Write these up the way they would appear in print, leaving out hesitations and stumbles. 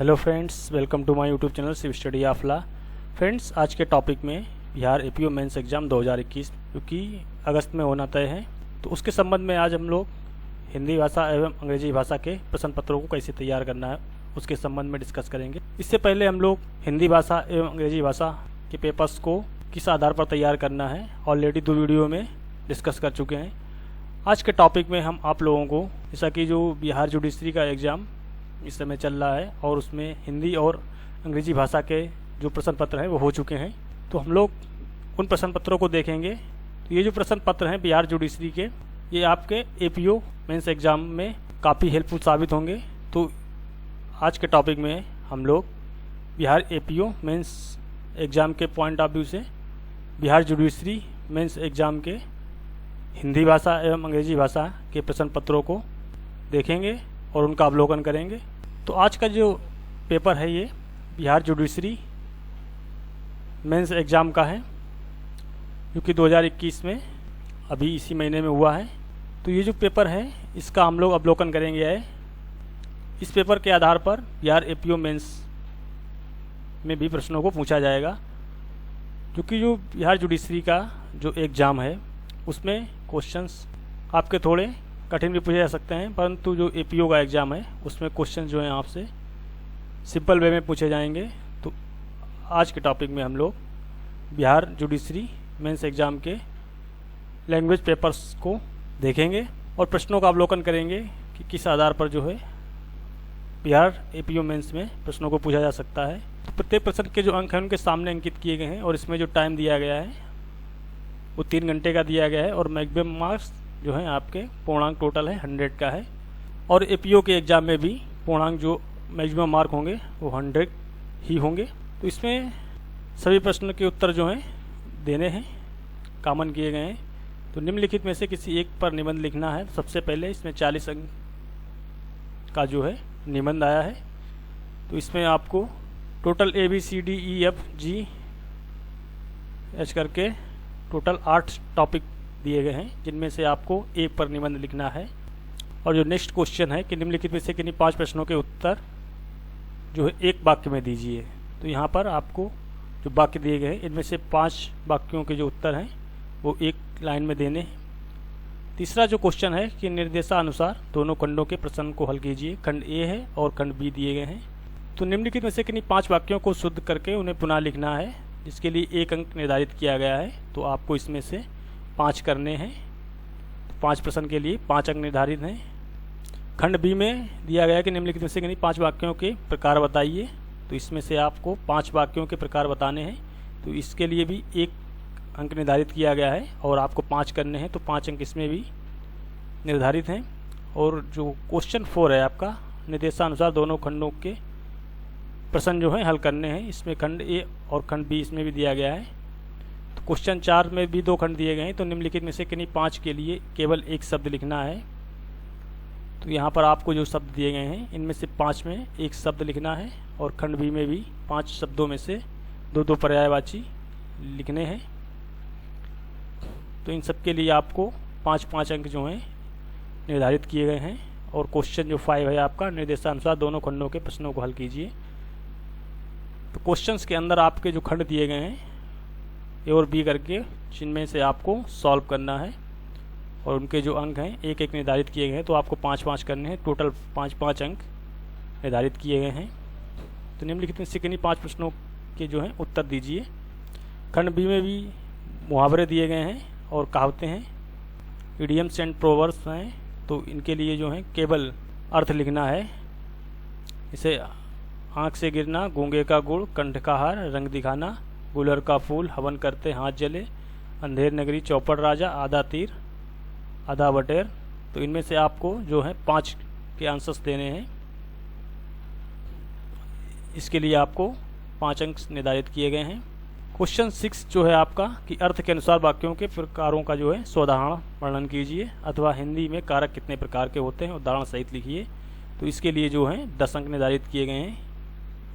Hello friends, welcome to my YouTube channel Shiv study of law. Friends, आज के topic में Bihar APO mains exam 2021 क्योंकि अगस्त में होना तय है, तो उसके संबंध में आज हम लोग हिंदी भाषा एवं अंग्रेजी भाषा के प्रश्न पत्रों को कैसे तैयार करना है उसके संबंध में डिस्कस करेंगे। इससे पहले हम लोग हिंदी भाषा एवं अंग्रेजी भाषा के पेपर्स को किस आधार पर तैयार करना है ऑलरेडी 2 वीडियो में डिस्कस कर चुके हैं। आज के टॉपिक में हम आप लोगों को, जैसा कि जो बिहार जुडिशरी का एग्ज़ाम इस समय चल रहा है और उसमें हिंदी और अंग्रेजी भाषा के जो प्रश्न पत्र हैं वो हो चुके हैं, तो हम लोग उन प्रश्न पत्रों को देखेंगे। तो ये जो प्रश्न पत्र हैं बिहार जुडिशरी के, ये आपके एपीओ मेंस एग्ज़ाम में काफ़ी हेल्पफुल साबित होंगे। तो आज के टॉपिक में हम लोग बिहार एपीओ मेंस एग्ज़ाम के पॉइंट ऑफ व्यू से बिहार जुडिशरी मेंस एग्ज़ाम के हिंदी भाषा एवं अंग्रेजी भाषा के प्रश्न पत्रों को देखेंगे और उनका अवलोकन करेंगे। तो आज का जो पेपर है ये बिहार जुडिशरी मेंस एग्ज़ाम का है, जो कि 2021 में अभी इसी महीने में हुआ है। तो ये जो पेपर है इसका हम लोग अवलोकन करेंगे। इस पेपर के आधार पर बिहार एपीओ मेंस में भी प्रश्नों को पूछा जाएगा, क्योंकि जो बिहार जुडिशरी का जो एग्ज़ाम है उसमें क्वेश्चंस आपके थोड़े कठिन भी पूछे जा सकते हैं, परंतु जो एपीओ का एग्ज़ाम है उसमें क्वेश्चन जो हैं आपसे सिंपल वे में पूछे जाएंगे। तो आज के टॉपिक में हम लोग बिहार जुडिशरी मेंस एग्ज़ाम के लैंग्वेज पेपर्स को देखेंगे और प्रश्नों का अवलोकन करेंगे कि किस आधार पर जो है बिहार एपीओ मेंस में प्रश्नों को पूछा जा सकता है। तो प्रत्येक प्रश्न के जो अंक हैं उनके सामने अंकित किए गए हैं और इसमें जो टाइम दिया गया है वो 3 घंटे का दिया गया है और मैक्सिमम मार्क्स जो है आपके पूर्णांक टोटल है 100 का है। और एपीओ के एग्ज़ाम में भी पूर्णांक जो मैक्सिमम मार्क होंगे वो 100 ही होंगे। तो इसमें सभी प्रश्न के उत्तर जो हैं देने हैं, कॉमन किए गए हैं। तो निम्नलिखित में से किसी एक पर निबंध लिखना है। सबसे पहले इसमें 40 अंक का जो है निबंध आया है। तो इसमें आपको टोटल ABCDEFG करके टोटल 8 टॉपिक दिए गए हैं, जिनमें से आपको एक पर निबंध लिखना है। और जो नेक्स्ट क्वेश्चन है कि निम्नलिखित में से किन्हीं 5 प्रश्नों के उत्तर जो है एक वाक्य में दीजिए। तो यहाँ पर आपको जो वाक्य दिए गए हैं इनमें से 5 वाक्यों के जो उत्तर हैं वो एक लाइन में देने हैं। तीसरा जो क्वेश्चन है कि निर्देशानुसार दोनों खंडों के प्रश्न को हल कीजिए। खंड ए है और खंड बी दिए गए हैं। तो निम्नलिखित में से किन्हीं 5 वाक्यों को शुद्ध करके उन्हें पुनः लिखना है, जिसके लिए 1 अंक निर्धारित किया गया है। तो आपको इसमें से 5 करने हैं। तो 5 प्रश्न के लिए 5 अंक निर्धारित हैं। खंड बी में दिया गया कि निम्नलिखित में से किन्हीं 5 वाक्यों के प्रकार बताइए। तो इसमें से आपको 5 वाक्यों के प्रकार बताने हैं। तो इसके लिए भी 1 अंक निर्धारित किया गया है और आपको 5 करने हैं। तो 5 अंक इसमें भी निर्धारित हैं। और जो क्वेश्चन 4 है आपका, निर्देशानुसार दोनों खंडों के प्रश्न जो हैं हल करने हैं। इसमें खंड ए और खंड बी इसमें भी दिया गया है। तो क्वेश्चन 4 में भी 2 खंड दिए गए हैं। तो निम्नलिखित में से किन्हीं 5 के लिए केवल 1 शब्द लिखना है। तो यहाँ पर आपको जो शब्द दिए गए हैं इनमें से 5 में 1 शब्द लिखना है और खंड बी में भी 5 शब्दों में से 2 पर्यायवाची लिखने हैं। तो इन सब के लिए आपको 5-5 अंक जो हैं निर्धारित किए गए हैं। और क्वेश्चन जो 5 है आपका, निर्देशानुसार दोनों खंडों के प्रश्नों को हल कीजिए। तो क्वेश्चंस के अंदर आपके जो खंड दिए गए हैं ए और बी करके, जिनमें से आपको सॉल्व करना है और उनके जो अंक हैं 1-1 निर्धारित किए गए हैं। तो आपको 5-5 करने हैं। टोटल 5-5 अंक निर्धारित किए गए हैं। तो निम्नलिखित में से किन्हीं 5 प्रश्नों के जो हैं उत्तर दीजिए। खंड बी में भी मुहावरे दिए गए हैं और कहावतें हैं, इडियम्स एंड प्रोवर्ब्स हैं। तो इनके लिए जो है केवल अर्थ लिखना है। इसे आँख से गिरना, गूंगे का गुड़, कंठ का हार, रंग दिखाना, गुलर का फूल, हवन करते हाथ जले, अंधेर नगरी, चौपड़ राजा, आधा तीर आधा बटेर। तो इनमें से आपको जो है 5 के आंसर्स देने हैं। इसके लिए आपको 5 अंक निर्धारित किए गए हैं। क्वेश्चन 6 जो है आपका कि अर्थ के अनुसार वाक्यों के प्रकारों का जो है सोदाहरण वर्णन कीजिए, अथवा हिंदी में कारक कितने प्रकार के होते हैं उदाहरण सहित लिखिए। तो इसके लिए जो है 10 अंक निर्धारित किए गए हैं।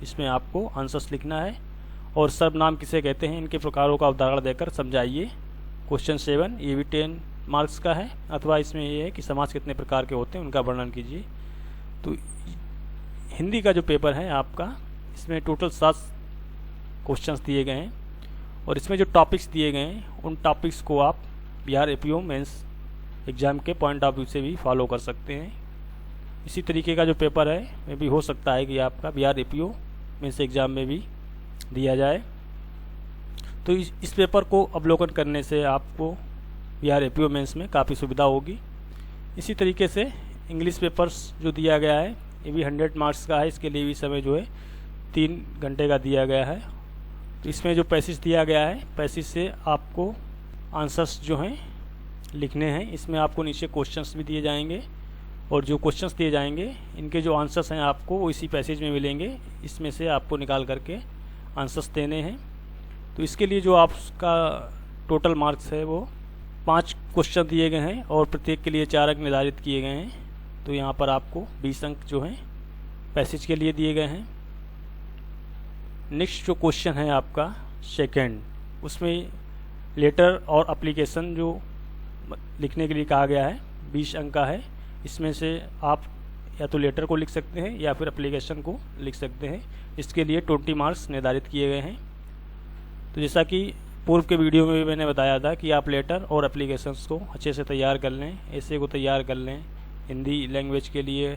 इसमें आपको आंसर्स लिखना है और सर्वनाम किसे कहते हैं इनके प्रकारों का उदाहरण देकर समझाइए। क्वेश्चन 7 ये भी 10 मार्क्स का है, अथवा इसमें ये है कि समास कितने प्रकार के होते हैं उनका वर्णन कीजिए। तो हिंदी का जो पेपर है आपका, इसमें टोटल 7 क्वेश्चंस दिए गए हैं और इसमें जो टॉपिक्स दिए गए हैं उन टॉपिक्स को आप बिहार एपीओ मेंस एग्ज़ाम के पॉइंट ऑफ व्यू से भी फॉलो कर सकते हैं। इसी तरीके का जो पेपर है में भी हो सकता है कि आपका बिहार एपीओ मेंस एग्ज़ाम में भी दिया जाए। तो इस पेपर को अवलोकन करने से आपको बिहार एपीओ मेंस में काफ़ी सुविधा होगी। इसी तरीके से इंग्लिश पेपर्स जो दिया गया है ये भी 100 मार्क्स का है। इसके लिए भी समय जो है 3 घंटे का दिया गया है। तो इसमें जो पैसेज दिया गया है, पैसेज से आपको आंसर्स जो हैं लिखने हैं। इसमें आपको नीचे क्वेश्चंस भी दिए जाएंगे और जो क्वेश्चंस दिए जाएंगे इनके जो आंसर्स हैं आपको वो इसी पैसेज में मिलेंगे। इसमें से आपको निकाल करके आंसर्स देने हैं। तो इसके लिए जो आपका टोटल मार्क्स है वो 5 क्वेश्चन दिए गए हैं और प्रत्येक के लिए 4 अंक निर्धारित किए गए हैं। तो यहाँ पर आपको 20 अंक जो हैं पैसेज के लिए दिए गए हैं। नेक्स्ट जो क्वेश्चन है आपका सेकंड, उसमें लेटर और एप्लीकेशन जो लिखने के लिए कहा गया है 20 अंक का है। इसमें से आप या तो लेटर को लिख सकते हैं या फिर एप्लीकेशन को लिख सकते हैं। इसके लिए 20 मार्क्स निर्धारित किए गए हैं। तो जैसा कि पूर्व के वीडियो में भी मैंने बताया था कि आप लेटर और एप्लीकेशंस को अच्छे से तैयार कर लें, ऐसे को तैयार कर लें हिंदी लैंग्वेज के लिए।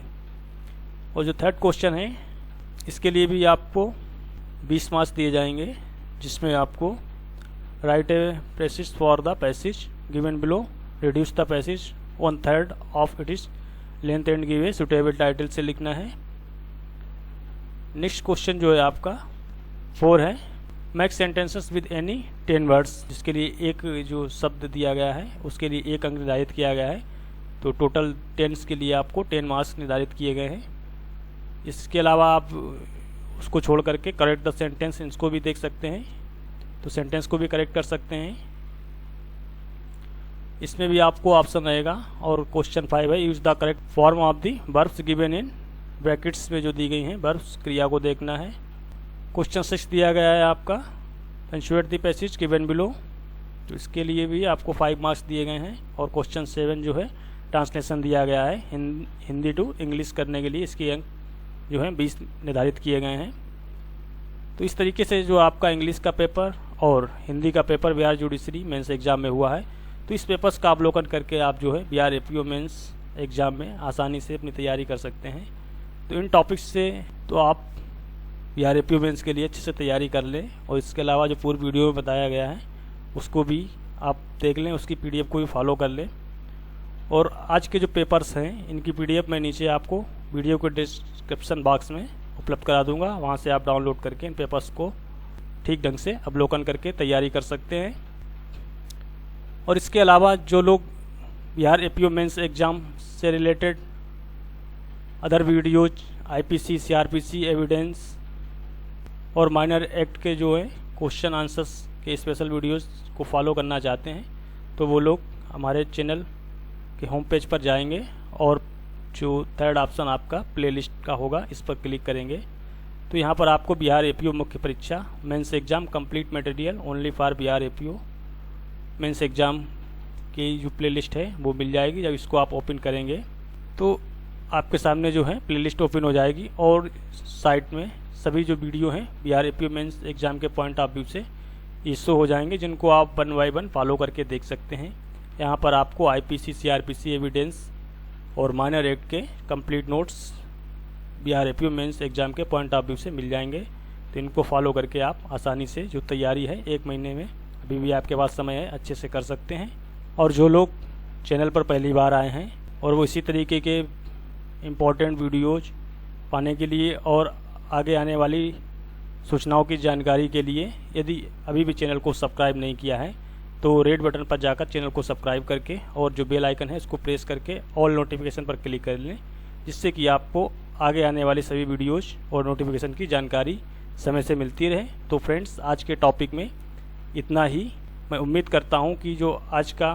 और जो थर्ड क्वेश्चन है इसके लिए भी आपको 20 मार्क्स दिए जाएंगे, जिसमें आपको right a passage for the passage given below, reduce the passage 1/3 of it is length and give a suitable title से लिखना है। नेक्स्ट क्वेश्चन जो है आपका 4 है, make sentences with any 10 words, जिसके लिए एक जो शब्द दिया गया है उसके लिए 1 अंक निर्धारित किया गया है। तो टोटल टेंस के लिए आपको 10 मार्क्स निर्धारित किए गए हैं। इसके अलावा आप उसको छोड़ करके करेक्ट द सेंटेंस, इसको भी देख सकते हैं। तो सेंटेंस को भी करेक्ट कर सकते हैं। इसमें भी आपको ऑप्शन रहेगा। और क्वेश्चन 5 है, use the correct form of the verbs given in brackets में जो दी गई हैं वर्ब्स, क्रिया को देखना है। क्वेश्चन 6 दिया गया है आपका, punctuate the passage given below. तो इसके लिए भी आपको 5 मार्क्स दिए गए हैं। और क्वेश्चन 7 जो है ट्रांसलेशन दिया गया है हिंदी टू इंग्लिश करने के लिए, इसके अंक जो हैं 20 निर्धारित किए गए हैं। तो इस तरीके से जो आपका इंग्लिश का पेपर और हिंदी का paper Bihar judiciary mains exam में हुआ है। तो इस पेपर्स का अवलोकन करके आप जो है बिहार एपीओ मेंस एग्जाम में आसानी से अपनी तैयारी कर सकते हैं। तो इन टॉपिक्स से तो आप बिहार एपीओ मेंस के लिए अच्छे से तैयारी कर लें। और इसके अलावा जो पूर्व वीडियो में बताया गया है उसको भी आप देख लें, उसकी पीडीएफ को भी फॉलो कर लें। और आज के जो पेपर्स हैं इनकी पीडीएफ मैं नीचे आपको वीडियो के डिस्क्रिप्शन बॉक्स में उपलब्ध करा दूंगा। वहाँ से आप डाउनलोड करके इन पेपर्स को ठीक ढंग से अवलोकन करके तैयारी कर सकते हैं। और इसके अलावा जो लोग बिहार एपीओ मेंस एग्ज़ाम से related other videos, IPC, CrPC, evidence और माइनर एक्ट के जो है क्वेश्चन आंसर्स के स्पेशल वीडियोस को फॉलो करना चाहते हैं, तो वो लोग हमारे चैनल के होम पेज पर जाएंगे और जो थर्ड ऑप्शन आपका प्लेलिस्ट का होगा इस पर क्लिक करेंगे। तो यहाँ पर आपको बिहार एपीओ मुख्य परीक्षा mains exam complete material only for Bihar APO mains exam की जो प्लेलिस्ट है वो मिल जाएगी। जब इसको आप ओपन करेंगे तो आपके सामने जो है प्लेलिस्ट ओपन हो जाएगी और साइट में सभी जो वीडियो हैं बिहार एपीओ मेंस एग्ज़ाम के पॉइंट ऑफ व्यू से ये शो हो जाएंगे, जिनको आप 1 बाय 1 फॉलो करके देख सकते हैं। यहाँ पर आपको आईपीसी, सीआरपीसी, एविडेंस और माइनर एक्ट के complete notes Bihar APO mains exam के पॉइंट ऑफ व्यू से मिल जाएंगे। तो इनको फॉलो करके आप आसानी से जो तैयारी है 1 महीने में, अभी भी आपके पास समय है, अच्छे से कर सकते हैं। और जो लोग चैनल पर पहली बार आए हैं और वो इसी तरीके के इम्पोर्टेंट वीडियोज पाने के लिए और आगे आने वाली सूचनाओं की जानकारी के लिए यदि अभी भी चैनल को सब्सक्राइब नहीं किया है तो रेड बटन पर जाकर चैनल को सब्सक्राइब करके और जो बेल आइकन है उसको प्रेस करके ऑल नोटिफिकेशन पर क्लिक कर लें, जिससे कि आपको आगे आने वाली सभी वीडियोज और नोटिफिकेशन की जानकारी समय से मिलती रहे। तो फ्रेंड्स, आज के टॉपिक में इतना ही। मैं उम्मीद करता हूं कि जो आज का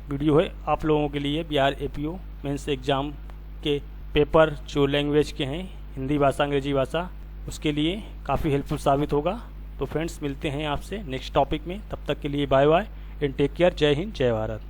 वीडियो है आप लोगों के लिए बिहार एपीओ मेंस एग्ज़ाम के पेपर जो लैंग्वेज के हैं, हिंदी भाषा, अंग्रेजी भाषा, उसके लिए काफ़ी हेल्पफुल साबित होगा। तो फ्रेंड्स, मिलते हैं आपसे नेक्स्ट टॉपिक में। तब तक के लिए bye bye and take care. जय हिंद, जय भारत।